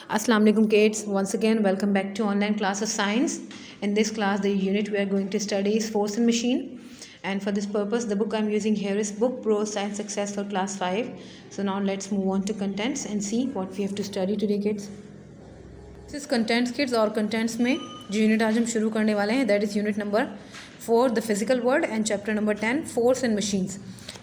Assalamu alaikum kids, once again welcome back to online class of science. In this class the unit we are going to study is force and machine, and for this purpose the book I am using here is Book Pro Science Success for class 5. So now let's move on to contents and see what we have to study today kids. This is contents kids, और contents में जो unit आज हम शुरू करने वाले हैं that is unit number 4 the physical world and chapter number 10 force and machines.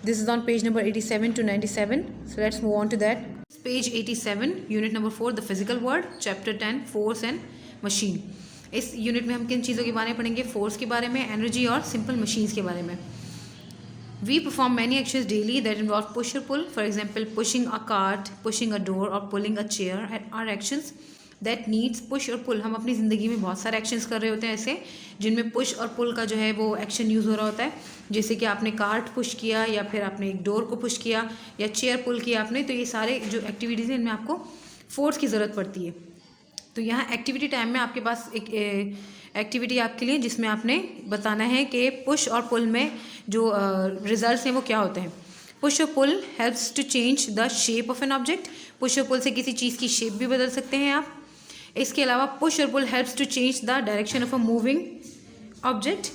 This is on page number 87 to 97. So let's move on to that. Page 87 unit number 4 the physical world chapter 10 force and machine. इस unit में हम किन चीज़ों के बारे में पढ़ेंगे? Force के बारे में, एनर्जी और सिंपल मशीन्स के बारे में. We perform many actions daily that involve push और pull. For example pushing a cart, pushing a door और pulling a chair are actions that needs push और पुल. हम अपनी ज़िंदगी में बहुत सारे एक्शंस कर रहे होते हैं ऐसे जिनमें पुश और पुल का जो है वो एक्शन यूज़ हो रहा होता है. जैसे कि आपने कार्ट पुश किया या फिर आपने एक डोर को पुश किया या चेयर पुल किया आपने, तो ये सारे जो एक्टिविटीज़ हैं इनमें आपको फोर्स की ज़रूरत पड़ती है. तो यहाँ एक्टिविटी टाइम में आपके पास एक एक्टिविटी आपके लिए जिसमें आपने बताना है कि पुश और पुल में जो रिजल्ट्स हैं वो क्या होते हैं. पुश और pull helps to change the shape of an object. Push और पुल से किसी चीज़ की शेप भी बदल सकते हैं आप. इसके अलावा पुश और pull helps to change the direction of a moving object.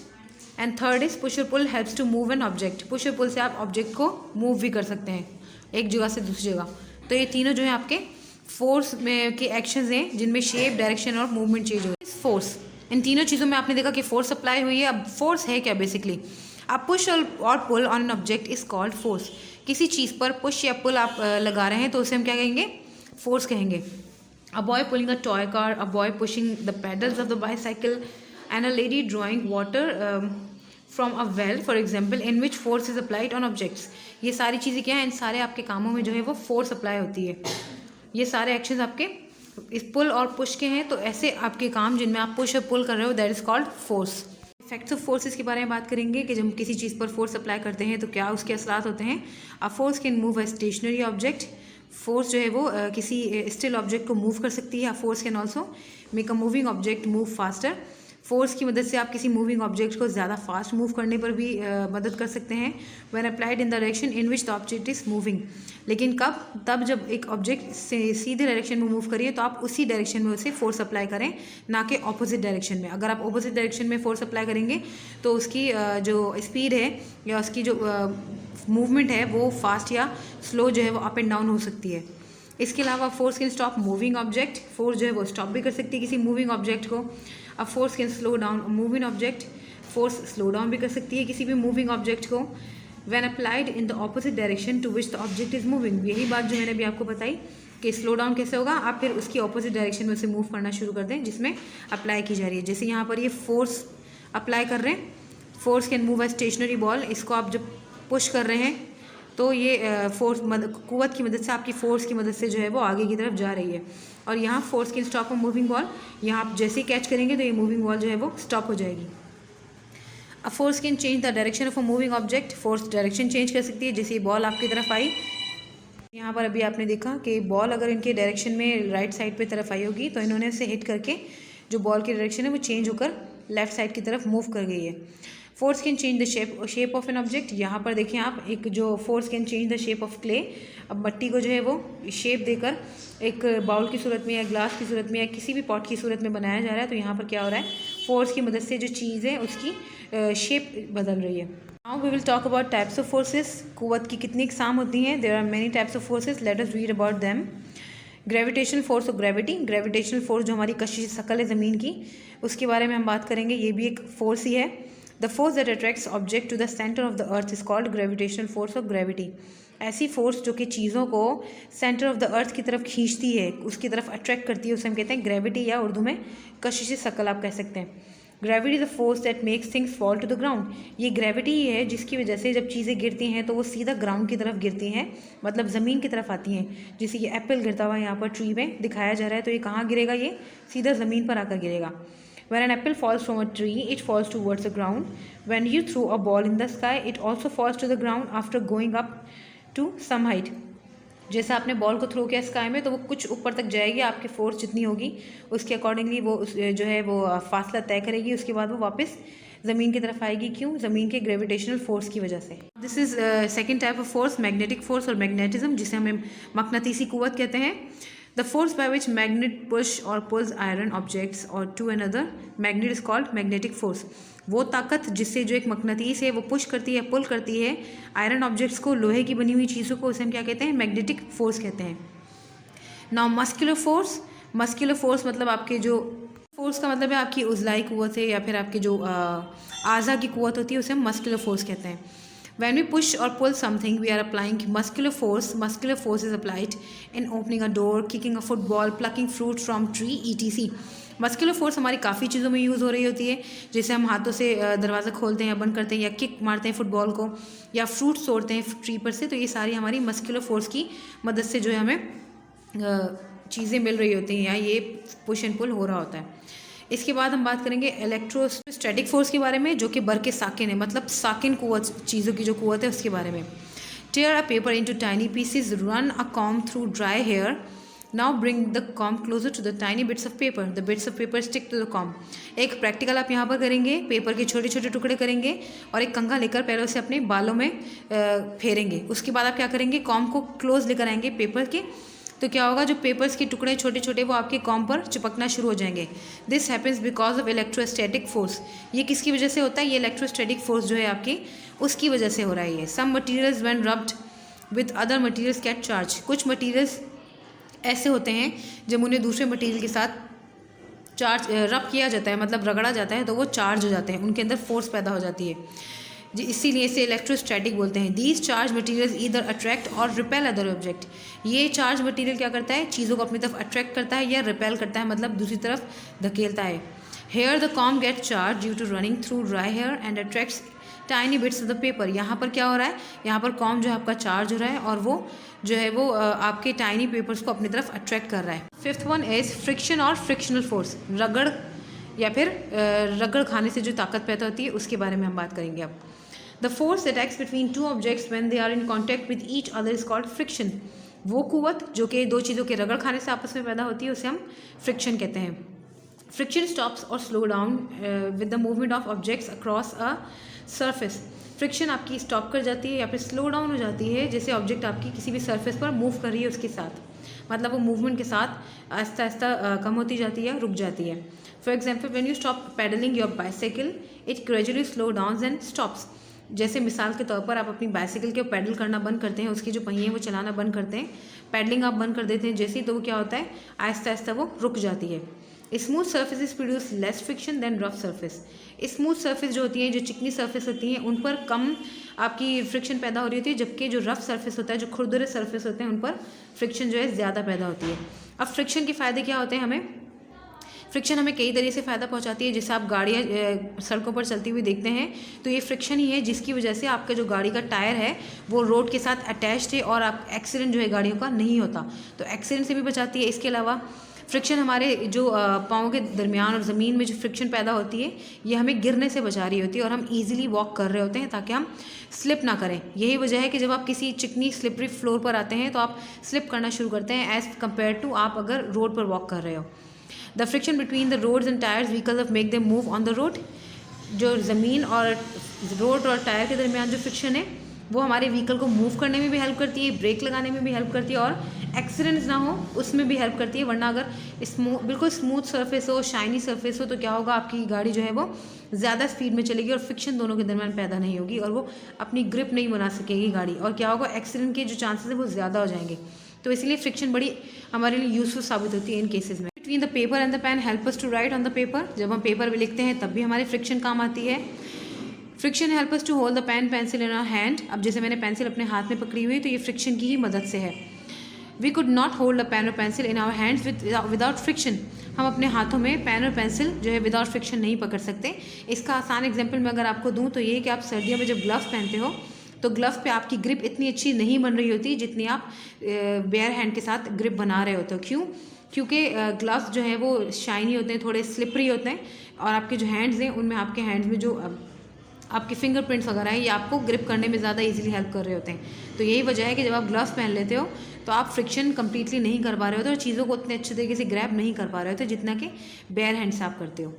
And third is push और pull helps to move an object. Push और पुल से आप ऑब्जेक्ट को मूव भी कर सकते हैं एक जगह से दूसरी जगह. तो ये तीनों जो है आपके फोर्स में के एक्शंस हैं जिनमें शेप, डायरेक्शन और मूवमेंट चेंज हो है. फोर्स, इन तीनों चीज़ों में आपने देखा कि फोर्स अप्लाई हुई है. अब फोर्स है क्या बेसिकली? आप पुश और pull on an object is called force. किसी चीज़ पर पुश या पुल आप लगा रहे हैं तो उसे हम क्या कहेंगे? फोर्स कहेंगे. A boy pulling a toy car, a boy pushing the pedals of the bicycle, and a lady drawing water from a well, for example, in which force is applied on objects. ये सारी चीज़ें क्या हैं? इन सारे आपके कामों में जो है वो फोर्स अप्लाई होती है. ये सारे एक्शंस आपके इस पुल और पुश के हैं. तो ऐसे आपके काम जिनमें आप पुश और पुल कर रहे हो that is called force. Effects of forces के बारे में बात करेंगे कि जब हम किसी चीज़ पर फोर्स अप्लाई करते हैं तो क्या उसके असरात होते हैं. A force can move a stationary object. Force जो है वो किसी स्टिल ऑब्जेक्ट को मूव कर सकती है. Force can also make a moving object move faster. Force की मदद से आप किसी मूविंग ऑब्जेक्ट को ज़्यादा फास्ट मूव करने पर भी मदद कर सकते हैं. When applied in the direction in which the object is moving. लेकिन कब? तब जब एक ऑब्जेक्ट से सीधे डायरेक्शन में मूव करिए तो आप उसी डायरेक्शन में उसे फोर्स अप्लाई करें, ना कि ऑपोजिट डायरेक्शन में. अगर आप ऑपोजिट डायरेक्शन में फोर्स अप्लाई करेंगे तो उसकी जो स्पीड है या उसकी जो मूवमेंट है वो फास्ट या स्लो जो है वो अप एंड डाउन हो सकती है. इसके अलावा force can stop moving object. Force जो है वो स्टॉप भी कर सकती है किसी मूविंग ऑब्जेक्ट को. अब force can slow down moving object. Force slow down भी कर सकती है किसी भी मूविंग ऑब्जेक्ट को when applied in the opposite direction to which the object is moving. यही बात जो मैंने अभी आपको बताई कि स्लो डाउन कैसे होगा. आप फिर उसकी ऑपोजिट डायरेक्शन में उसे मूव करना शुरू कर दें जिसमें अप्लाई की जा रही है. जैसे यहाँ पर ये फोर्स अप्लाई कर रहे हैं. Force can move a stationary ball. इसको आप जब पुश कर रहे हैं तो ये फोर्स कुव्वत की मदद से, आपकी फोर्स की मदद से जो है वो आगे की तरफ जा रही है. और यहाँ force can stop a moving ball. यहाँ आप जैसे ही कैच करेंगे तो ये मूविंग बॉल जो है वो स्टॉप हो जाएगी. अ force can change the direction of a moving object. Force direction change कर सकती है. जैसे बॉल आपकी तरफ आई, यहाँ पर अभी आपने देखा कि बॉल अगर इनके डायरेक्शन में राइट साइड पे तरफ आई होगी तो इन्होंने इसे हिट करके जो बॉल की डायरेक्शन है वो चेंज होकर लेफ्ट साइड की तरफ मूव कर गई है. Force can change the shape of an object. यहाँ पर देखें आप, एक जो force can change the shape of clay. अब मिट्टी को जो है वो शेप देकर एक बाउल की सूरत में या ग्लास की सूरत में या किसी भी पॉट की सूरत में बनाया जा रहा है. तो यहाँ पर क्या हो रहा है? फोर्स की मदद से जो चीज़ है उसकी शेप बदल रही है. Now we will talk about types of forces. कुव्वत की कितनी इकसाम होती हैं? There are many types of forces. Let us read about them. Gravitational force और ग्रेविटी. ग्रेविटेशनल फोर्स जो हमारी कशिश शकल है ज़मीन की, उसके बारे में हम बात करेंगे. ये भी एक फोर्स ही है. The force that attracts object to the centre of the earth is called gravitational force of gravity. ऐसी फोर्स जो कि चीज़ों को सेंटर ऑफ द अर्थ की तरफ खींचती है, उसकी तरफ अट्रैक्ट करती है, उसे हम कहते हैं ग्रेविटी, या उर्दू में कशिश शकल आप कह सकते हैं. Gravity the force that makes things fall to the ground. ये ग्रेविटी ही है जिसकी वजह से जब चीज़ें गिरती हैं तो वो सीधा ग्राउंड की तरफ गिरती हैं, मतलब ज़मीन की तरफ आती हैं. जैसे ये एप्पल गिरता हुआ यहाँ पर ट्री में दिखाया जा रहा है, तो ये कहाँ गिरेगा? ये सीधा ज़मीन पर आकर गिरेगा. When an apple falls from a tree, it falls towards the ground. When you throw a ball in the sky, it also falls to the ground after going up to some height. जैसे आपने ball को throw किया sky में तो वो कुछ ऊपर तक जाएगी. आपकी फोर्स जितनी होगी उसके अकॉर्डिंगली वो जो है वो फासला तय करेगी. उसके बाद वो वापस ज़मीन की तरफ आएगी. क्यों? ज़मीन के ग्रेविटेशनल फोर्स की वजह से. This is second type of force, magnetic force और मैग्नेटिज्म, जिसे हमें मकनातीसी कुव्वत कहते हैं. The force by which magnet push और पुल्स आयरन ऑब्जेक्ट्स और to another magnet is called magnetic force. वो ताकत जिससे जो एक मकनातीस है वो पुश करती है, पुल करती है आयरन ऑब्जेक्ट्स को, लोहे की बनी हुई चीज़ों को, उसे हम क्या कहते हैं? मैग्नेटिक फोर्स कहते हैं। Now muscular force, muscular force मतलब आपके जो फोर्स का मतलब है आपकी उजलाई कुव्वत है या फिर आपकी जो आज़ा की कुव्वत होती है, उसे हम मस्कुलर फोर्स कहते हैं। When we push or pull something, we are applying muscular force. Muscular force is applied in opening a door, kicking a football, plucking fruit from tree, etc. Muscular force हमारी काफ़ी चीज़ों में use हो रही होती है, जैसे हम हाथों से दरवाज़ा खोलते हैं या बंद करते हैं, या किक मारते हैं फुटबॉल को, या फ्रूट तोड़ते हैं ट्री पर से। तो ये सारी हमारी मस्कुलर फोर्स की मदद से जो है हमें चीज़ें मिल रही होती हैं या ये पुश एंड पुल हो रहा होता है। इसके बाद हम बात करेंगे इलेक्ट्रोस्टैटिक फोर्स के बारे में, जो कि बर के साकिन है, मतलब साकिन कुव्वत, चीज़ों की जो कुव्वत है उसके बारे में। Tear a paper into tiny pieces, run a comb through dry hair, now bring the comb closer to the tiny bits of paper, the bits of paper stick to the comb. एक practical आप यहाँ पर करेंगे, paper के छोटे छोटे टुकड़े करेंगे और एक कंघा लेकर पहले उसे अपने बालों में फेरेंगे। उसके बाद आप क्या करेंगे? कॉम को क्लोज लेकर आएंगे पेपर के, तो क्या होगा? जो पेपर्स के टुकड़े छोटे छोटे वो आपके कॉम पर चिपकना शुरू हो जाएंगे। This happens because of electrostatic force. ये किसकी वजह से होता है? ये इलेक्ट्रोस्टैटिक फोर्स जो है आपकी, उसकी वजह से हो रहा है ये। Some materials when rubbed with other materials get charge. कुछ मटीरियल्स ऐसे होते हैं जब उन्हें दूसरे मटीरियल के साथ चार्ज रब किया जाता है, मतलब रगड़ा जाता है, तो वो चार्ज हो जाते हैं, उनके अंदर फोर्स पैदा हो जाती है, इसीलिए इसे इलेक्ट्रोस्टैटिक बोलते हैं। These charge materials either attract और रिपेल अदर ऑब्जेक्ट। ये चार्ज मटीरियल क्या करता है? चीज़ों को अपनी तरफ अट्रैक्ट करता है या रिपेल करता है, मतलब दूसरी तरफ धकेलता है। Hair the comb get charge due to running through dry hair and attracts tiny bits of the paper. यहाँ पर क्या हो रहा है? यहाँ पर कॉम जो है आपका चार्ज हो रहा है और वो जो है वो आपके टाइनी पेपर्स को अपनी तरफ अट्रैक्ट कर रहा है। फिफ्थ वन इज फ्रिक्शन और फ्रिक्शनल फोर्स। रगड़ या फिर रगड़ खाने से जो ताकत पैदा होती है उसके बारे में हम बात करेंगे अब। The force that acts between two objects when they are in contact with each other is called friction. वो कुव्वत जो कि दो चीज़ों के रगड़ खाने से आपस में पैदा होती है उसे हम फ्रिक्शन कहते हैं। फ्रिक्शन स्टॉप्स और slow down with the movement of objects across a surface. Friction आपकी स्टॉप कर जाती है या फिर स्लो डाउन हो जाती है जैसे ऑब्जेक्ट आपकी किसी भी सरफेस पर मूव कर रही है उसके साथ, मतलब वो मूवमेंट के साथ आहिस्ता आहिस्ता कम होती जाती है, रुक जाती है। For example when you stop pedalling your bicycle it gradually slow down and stops. जैसे मिसाल के तौर पर आप अपनी बाइसाइकिल के पैडल करना बंद करते हैं, उसकी जो पहिए हैं वो चलाना बंद करते हैं, पैडलिंग आप बंद कर देते हैं जैसे ही, तो वो क्या होता है? आहिस्ता आहिस्ता वो रुक जाती है। Smooth surfaces produce less friction than rough surface. Smooth surface जो होती है, जो चिकनी सर्फेस होती हैं, उन पर कम आपकी फ्रिक्शन पैदा हो रही होती है, जबकि जो रफ सर्फेस होता है, जो खुरदुरे सर्फेस होते हैं, उन पर फ्रिक्शन जो है ज़्यादा पैदा होती है। अब फ्रिक्शन के फ़ायदे क्या होते हैं हमें? फ्रिक्शन हमें कई तरीके से फ़ायदा पहुंचाती है। जैसे आप गाड़ियाँ सड़कों पर चलती हुई देखते हैं तो ये फ्रिक्शन ही है जिसकी वजह से आपका जो गाड़ी का टायर है वो रोड के साथ अटैच्ड है और आप एक्सीडेंट जो है गाड़ियों का नहीं होता, तो एक्सीडेंट से भी बचाती है। इसके अलावा फ्रिक्शन हमारे जो पाँव के दरमियान और ज़मीन में जो फ्रिक्शन पैदा होती है ये हमें गिरने से बचा रही होती है और हम ईजिली वॉक कर रहे होते हैं ताकि हम स्लिप ना करें। यही वजह है कि जब आप किसी चिकनी स्लिपरी फ्लोर पर आते हैं तो आप स्लिप करना शुरू करते हैं एज़ कम्पेयर टू आप अगर रोड पर वॉक कर रहे हो। The friction between the roads and tyres vehicles of make them move on the road. जो ज़मीन और रोड और टायर के दरमियान जो फ्रिक्शन है वो हमारे व्हीकल को मूव करने में भी हेल्प करती है, ब्रेक लगाने में भी हेल्प करती है और एक्सीडेंट्स ना हो उसमें भी हेल्प करती है। वरना अगर बिल्कुल स्मूथ सरफेस हो, शाइनी सरफेस हो, तो क्या होगा? आपकी गाड़ी जो है वो ज़्यादा स्पीड में चलेगी और फ्रिक्शन दोनों के दरमियान पैदा नहीं होगी और वो अपनी ग्रिप नहीं बना सकेगी गाड़ी, और क्या होगा? एक्सीडेंट के जो चांसेस है वो ज़्यादा हो जाएंगे। तो इसलिए फ्रिक्शन बड़ी हमारे लिए यूजफुल साबित होती है इन केसेस में। Between the paper and the pen help us to write on the paper. जब हम पेपर पे लिखते हैं तब भी हमारी फ्रिक्शन काम आती है। Friction help us to hold the pen pencil in our hand. अब जैसे मैंने पेंसिल अपने हाथ में पकड़ी हुई है तो ये फ्रिक्शन की ही मदद से है। We could not hold a pen और pencil in our hands without friction. हम अपने हाथों में पेन और पेंसिल जो है विदाउट फ्रिक्शन नहीं पकड़ सकते। इसका आसान एग्जाम्पल मैं अगर आपको दूँ तो ये कि आप सर्दियों में जब ग्लव्स पहनते हो तो ग्लव्स पे आपकी ग्रिप इतनी अच्छी नहीं बन रही होती जितनी आप बेयर हैंड के साथ ग्रिप बना रहे होते हो। क्यों? क्योंकि ग्लव्स जो हैं वो शाइनी होते हैं, थोड़े स्लिपरी होते हैं और आपके जो हैंड्स हैं उनमें आपके हैंड्स में जो आपके फिंगरप्रिंट्स वगैरह हैं ये आपको ग्रिप करने में ज़्यादा इजीली हेल्प कर रहे होते हैं। तो यही वजह है कि जब आप ग्लव्स पहन लेते हो तो आप फ्रिक्शन कंप्लीटली नहीं कर पा रहे होते और चीज़ों को उतने अच्छे तरीके से ग्रैब नहीं कर पा रहे होते जितना कि बेयर हैंड से आप करते हो।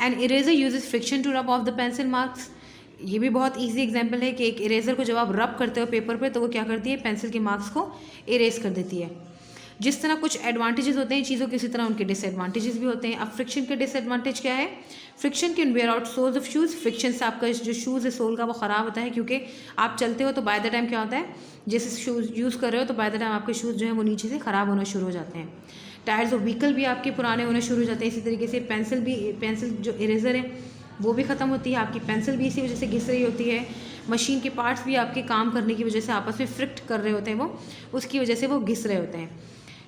And eraser uses friction to rub off the pencil marks. ये भी बहुत इजी एग्जांपल है कि एक इरेजर को जब आप रब करते हो पेपर पे तो वो क्या करती है? पेंसिल के मार्क्स को इरेज कर देती है। जिस तरह कुछ एडवांटेजेस होते हैं चीज़ों के, इसी तरह उनके डिसएडवांटेजेस भी होते हैं। अब फ्रिक्शन के डिसएडवांटेज क्या है? Friction can wear out soles of shoes. Friction से आपका जो शूज़ है सोल का वो ख़राब होता है, क्योंकि आप चलते हो तो बाय द टाइम क्या होता है, जैसे शूज़ यूज़ कर रहे हो तो बाय द टाइम आपके शूज़ जो है वो नीचे से ख़राब होना शुरू हो जाते हैं। टायर्स ऑफ व्हीकल भी आपके पुराने होने शुरू हो जाते हैं। इसी तरीके से पेंसिल जो इरेज़र है वो भी ख़त्म होती है, आपकी पेंसिल भी इसी वजह से घिस रही होती है। मशीन के पार्ट्स भी आपके काम करने की वजह से आपस में फ्रिक्ट कर रहे होते हैं, वो उसकी वजह से वो घिस रहे होते हैं।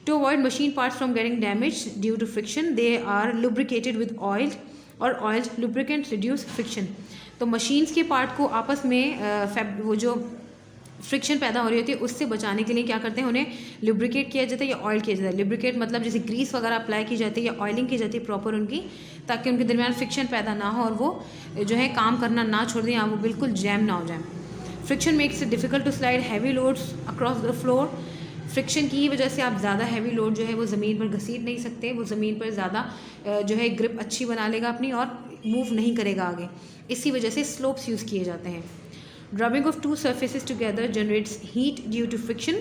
To avoid machine parts from getting damage due to friction, they are lubricated with oil, और ऑयल लुब्रिकेंट रिड्यूस फ्रिक्शन। तो मशीन्स के पार्ट को आपस में वो जो फ्रिक्शन पैदा हो रही होती है उससे बचाने के लिए क्या करते हैं, उन्हें लुब्रिकेट किया जाता है या ऑयल किया जाता है। लुब्रिकेट मतलब जैसे ग्रीस वगैरह अप्लाई की जाती है या ऑयलिंग की जाती है प्रॉपर उनकी, ताकि उनके दरमियान फ्रिक्शन पैदा ना हो और वो जो है काम करना ना छोड़ दें या वो बिल्कुल जैम ना हो जाए। Friction makes it difficult to slide heavy loads across the floor. Friction की वजह से आप ज़्यादा हैवी लोड जो है वो ज़मीन पर घसीट नहीं सकते, वो ज़मीन पर ज़्यादा जो है ग्रिप अच्छी बना लेगा अपनी और मूव नहीं करेगा आगे। इसी वजह से स्लोप्स यूज़ किए जाते हैं। Rubbing of two surfaces together generates heat due to friction.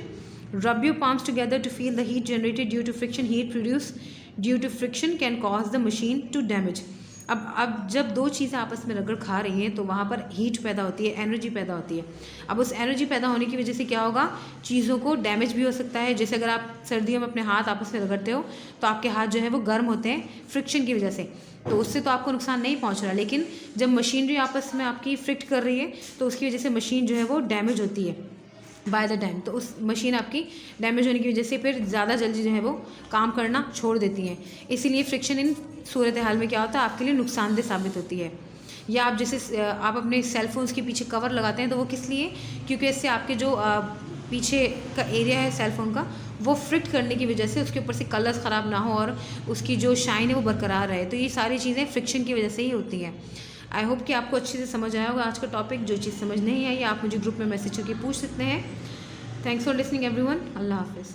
Rub your palms together to feel the heat generated due to friction. Heat produced due to friction can cause the machine to damage. अब जब दो चीज़ें आपस में रगड़ खा रही हैं तो वहाँ पर हीट पैदा होती है, एनर्जी पैदा होती है। अब उस एनर्जी पैदा होने की वजह से क्या होगा, चीज़ों को डैमेज भी हो सकता है। जैसे अगर आप सर्दियों में अपने हाथ आपस में रगड़ते हो तो आपके हाथ जो है वो गर्म होते हैं फ्रिक्शन की वजह से, तो उससे तो आपको नुकसान नहीं पहुंच रहा। लेकिन जब मशीनरी आपस में आपकी फ्रिक्ट कर रही है तो उसकी वजह से मशीन जो है वो डैमेज होती है बाय द टाइम। तो उस मशीन आपकी डैमेज होने की वजह से फिर ज़्यादा जल्दी जो है वो काम करना छोड़ देती हैं। इसीलिए फ्रिक्शन इन सूरत हाल में क्या होता है, आपके लिए नुकसानदेह साबित होती है। या आप जैसे आप अपने सेल फोन्स के पीछे कवर लगाते हैं तो वो किस लिए, क्योंकि इससे आपके जो पीछे का एरिया है सेल फोन का वो फ्रिक्ट करने की वजह से उसके ऊपर से कलर्स ख़राब ना हो और उसकी जो शाइन है वो बरकरार रहे। तो ये सारी चीज़ें फ्रिक्शन की वजह से ही होती हैं। आई होप कि आपको अच्छे से समझ आया होगा आज का टॉपिक। जो चीज़ समझ नहीं आई आप मुझे ग्रुप में मैसेज करके पूछ सकते हैं। Thanks for listening everyone. अल्लाह हाफिज़।